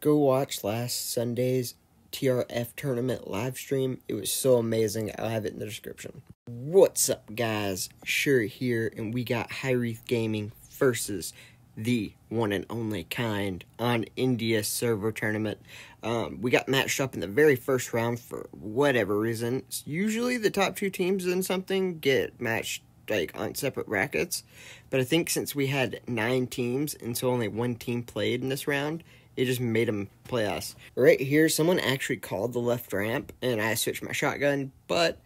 Go watch last Sunday's TRF tournament live stream. It was so amazing. I'll have it in the description. What's up, guys? Sure here, and we got Hireath Gaming versus the one and only kind on India server tournament. We got matched up in the very first round for whatever reason. Usually the top two teams in something get matched like on separate brackets, but I think since we had 9 teams and so only one team played in this round, it just made them play us. Right here, someone actually called the left ramp, and I switched my shotgun, but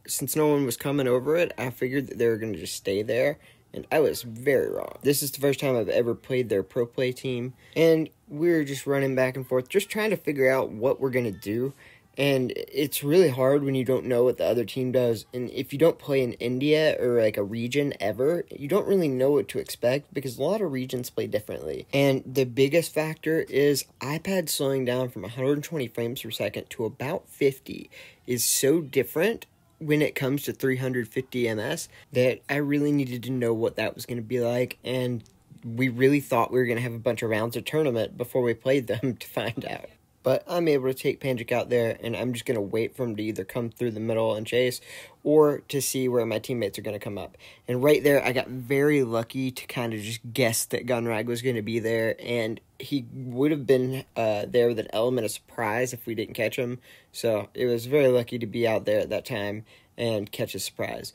since no one was coming over it, I figured that they were going to just stay there, and I was very wrong. This is the first time I've ever played their pro play team, and we were just running back and forth, just trying to figure out what we're going to do. And it's really hard when you don't know what the other team does. And if you don't play in India or like a region ever, you don't really know what to expect because a lot of regions play differently. And the biggest factor is iPad slowing down from 120 frames per second to about 50 is so different when it comes to 350 ms that I really needed to know what that was going to be like. And we really thought we were going to have a bunch of rounds of tournament before we played them to find out. But I'm able to take Panjic out there, and I'm just going to wait for him to either come through the middle and chase, or to see where my teammates are going to come up. And right there, I got very lucky to kind of just guess that Gunrag was going to be there, and he would have been there with an element of surprise if we didn't catch him. So it was very lucky to be out there at that time and catch a surprise.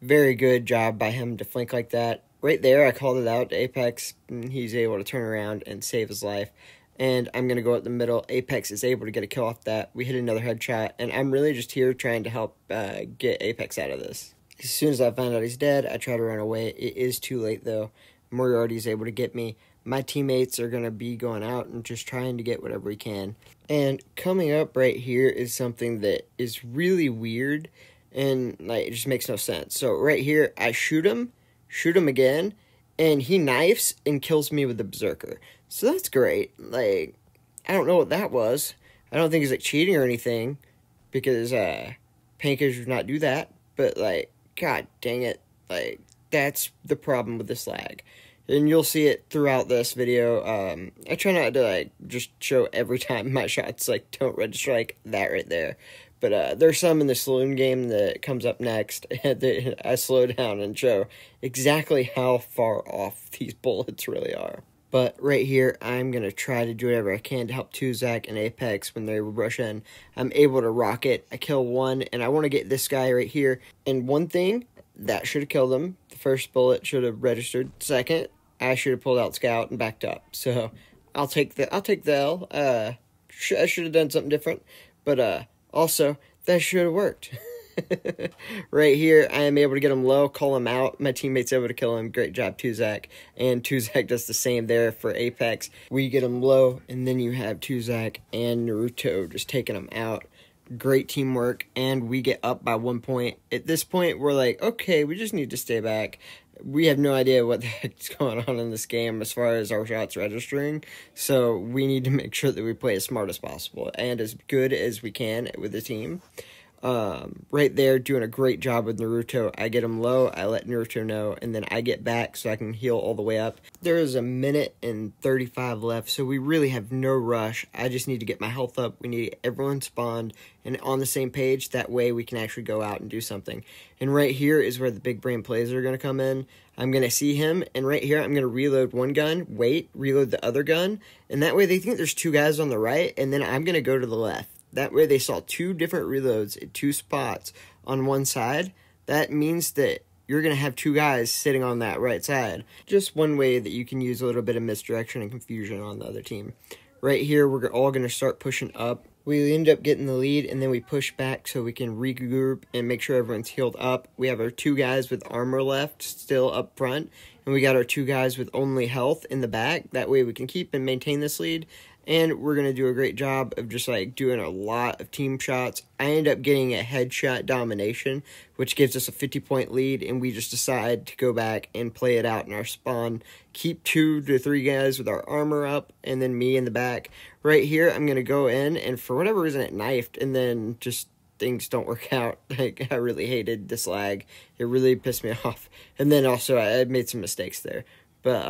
Very good job by him to flank like that. Right there, I called it out to Apex, and he's able to turn around and save his life. And I'm going to go up the middle. Apex is able to get a kill off that. We hit another headshot, and I'm really just here trying to help get Apex out of this. As soon as I find out he's dead, I try to run away. It is too late, though. Moriarty's able to get me. My teammates are going to be going out and just trying to get whatever we can. And coming up right here is something that is really weird, and like it just makes no sense. So right here, I shoot him again, and he knifes and kills me with the Berserker. So that's great. Like, I don't know what that was. I don't think he's, like, cheating or anything, because Pankers would not do that. But, like, god dang it. Like, that's the problem with this lag. And you'll see it throughout this video. I try not to, like, just show every time my shots, like, don't register like that right there. But there's some in the saloon game that comes up next. I slow down and show exactly how far off these bullets really are. But right here, I'm going to try to do whatever I can to help Tuzak and Apex when they rush in. I'm able to rocket. I kill one, and I want to get this guy right here. And one thing, that should have killed him. The first bullet should have registered. Second, I should have pulled out Scout and backed up. So I'll take the L. I should have done something different. But also, that should have worked. Right here, I am able to get him low, call him out. My teammate's able to kill him. Great job, Tuzak. And Tuzak does the same there for Apex. We get him low, and then you have Tuzak and Naruto just taking him out. Great teamwork, and we get up by 1 point. At this point, we're like, okay, we just need to stay back. We have no idea what the heck's going on in this game as far as our shots registering, so we need to make sure that we play as smart as possible and as good as we can with the team. Right there, doing a great job with Naruto. I get him low, I let Naruto know, and then I get back so I can heal all the way up. There is 1 minute and 35 left, so we really have no rush. I just need to get my health up. We need everyone spawned and on the same page. That way we can actually go out and do something. And right here is where the big brain plays are going to come in. I'm going to see him, and right here I'm going to reload one gun, wait, reload the other gun, and that way they think there's 2 guys on the right, and then I'm going to go to the left. That way they saw 2 different reloads at 2 spots on one side. That means that you're going to have 2 guys sitting on that right side. Just one way that you can use a little bit of misdirection and confusion on the other team. Right here, we're all going to start pushing up. We end up getting the lead, and then we push back so we can regroup and make sure everyone's healed up. We have our 2 guys with armor left still up front, and we got our 2 guys with only health in the back. That way we can keep and maintain this lead. And we're going to do a great job of just, like, doing a lot of team shots. I end up getting a headshot domination, which gives us a 50-point lead, and we just decide to go back and play it out in our spawn. Keep 2 to 3 guys with our armor up, and then me in the back. Right here, I'm going to go in, and for whatever reason, it knifed, and then just things don't work out. Like, I really hated this lag. It really pissed me off. And then also, I made some mistakes there. But,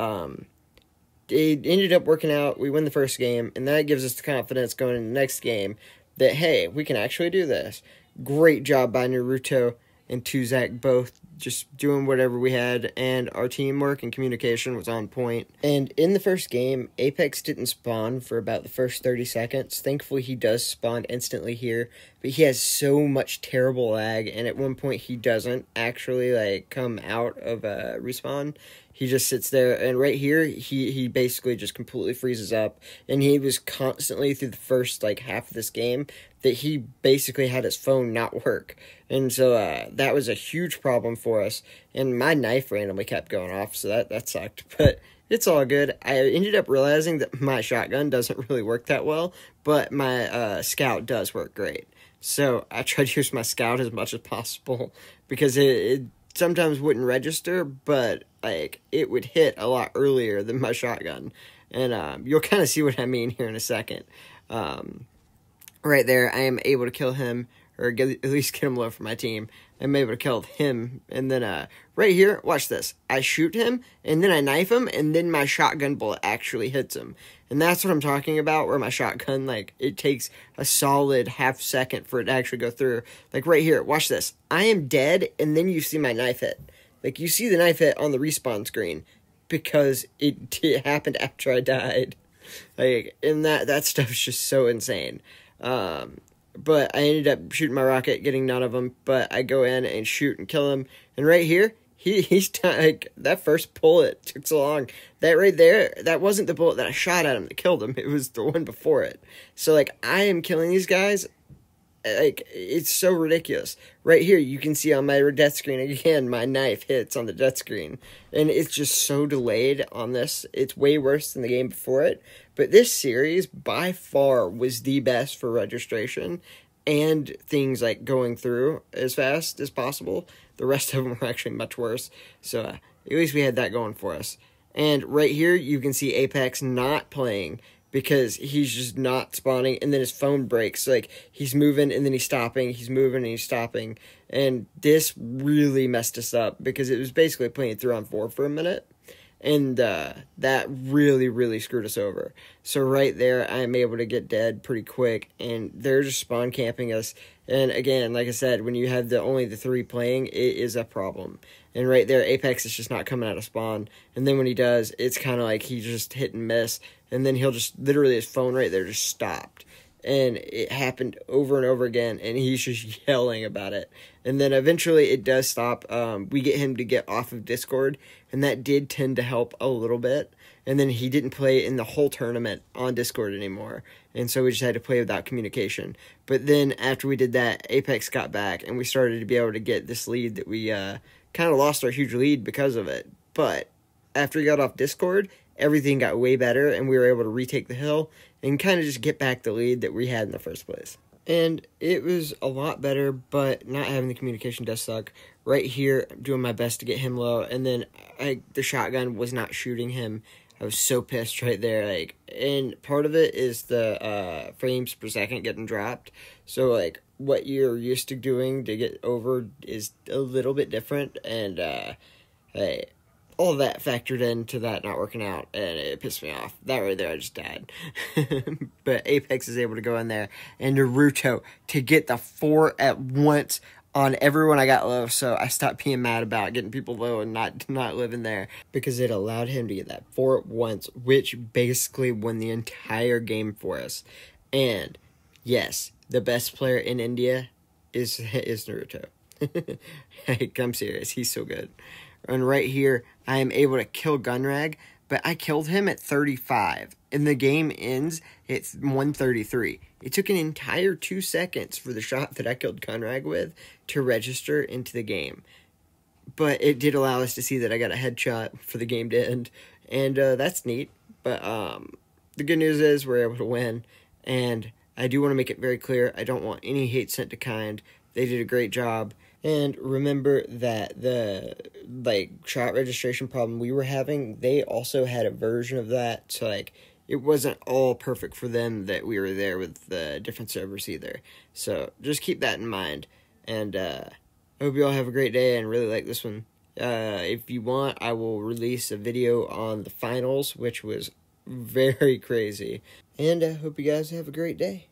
it ended up working out. We win the first game, and that gives us the confidence going into the next game that, hey, we can actually do this. Great job by Naruto and Tuzak, both just doing whatever we had, and our teamwork and communication was on point. And in the first game, Apex didn't spawn for about the first 30 seconds. Thankfully, he does spawn instantly here, but he has so much terrible lag, and at one point he doesn't actually like come out of a respawn. He just sits there, and right here, he basically just completely freezes up, and he was constantly through the first, like, half of this game that he basically had his phone not work, and so that was a huge problem for us, and my knife randomly kept going off, so that sucked, but it's all good. I ended up realizing that my shotgun doesn't really work that well, but my scout does work great, so I try to use my scout as much as possible, because it sometimes wouldn't register, but like it would hit a lot earlier than my shotgun, and you'll kind of see what I mean here in a second. Right there, I am able to kill him, or at least get him low for my team. I'm able to kill him, and then right here, watch this. I shoot him, and then I knife him, and then my shotgun bullet actually hits him. And that's what I'm talking about, where my shotgun, like, it takes a solid half second for it to actually go through. Like, right here, watch this. I am dead, and then you see my knife hit. Like, you see the knife hit on the respawn screen, because it happened after I died. Like, and that stuff is just so insane. But I ended up shooting my rocket, getting none of them, but I go in and shoot and kill him. And right here, he's like, that first bullet took so long. That right there, that wasn't the bullet that I shot at him that killed him. It was the one before it. So, like, I am killing these guys. Like, it's so ridiculous. Right here, you can see on my death screen, again, my knife hits on the death screen. And it's just so delayed on this. It's way worse than the game before it. But this series, by far, was the best for registration and things like going through as fast as possible. The rest of them were actually much worse. So, at least we had that going for us. And right here, you can see Apex not playing, because he's just not spawning, and then his phone breaks. So, like, he's moving, and then he's stopping, he's moving, and he's stopping. And this really messed us up, because it was basically playing 3-on-4 for a minute. And that really, really screwed us over. So right there, I am able to get dead pretty quick, and they're just spawn camping us. And again, like I said, when you have only the 3 playing, it is a problem. And right there, Apex is just not coming out of spawn. And then when he does, it's kind of like he just hit and miss. And then he'll just, literally his phone right there just stopped. And it happened over and over again, and he's just yelling about it. And then eventually it does stop. We get him to get off of Discord, and that did tend to help a little bit. And then he didn't play in the whole tournament on Discord anymore, and so we just had to play without communication. But then after we did that, Apex got back, and we started to be able to get this lead that we kind of lost our huge lead because of it. But after he got off Discord, everything got way better, and we were able to retake the hill and kind of just get back the lead that we had in the first place. And it was a lot better, but not having the communication does suck. Right here, I'm doing my best to get him low, and then the shotgun was not shooting him. I was so pissed right there. Like, and part of it is the frames per second getting dropped. So, like, what you're used to doing to get over is a little bit different, and all that factored into that not working out, and it pissed me off. That right there, I just died. But Apex is able to go in there, and Naruto to get the 4 at once on everyone I got low, so I stopped being mad about getting people low and not living there, because it allowed him to get that 4 at once, which basically won the entire game for us. And yes, the best player in India is Naruto. Like, I'm serious, he's so good. And right here, I am able to kill Gunrag, but I killed him at 35, and the game ends at 133. It took an entire 2 seconds for the shot that I killed Gunrag with to register into the game. But it did allow us to see that I got a headshot for the game to end, and that's neat. But the good news is we're able to win, and I do want to make it very clear, I don't want any hate sent to Kind. They did a great job. And remember that the, like, shot registration problem we were having, they also had a version of that. So, like, it wasn't all perfect for them that we were there with the different servers either. So, just keep that in mind. And I hope you all have a great day and really like this one. If you want, I will release a video on the finals, which was very crazy. And I hope you guys have a great day.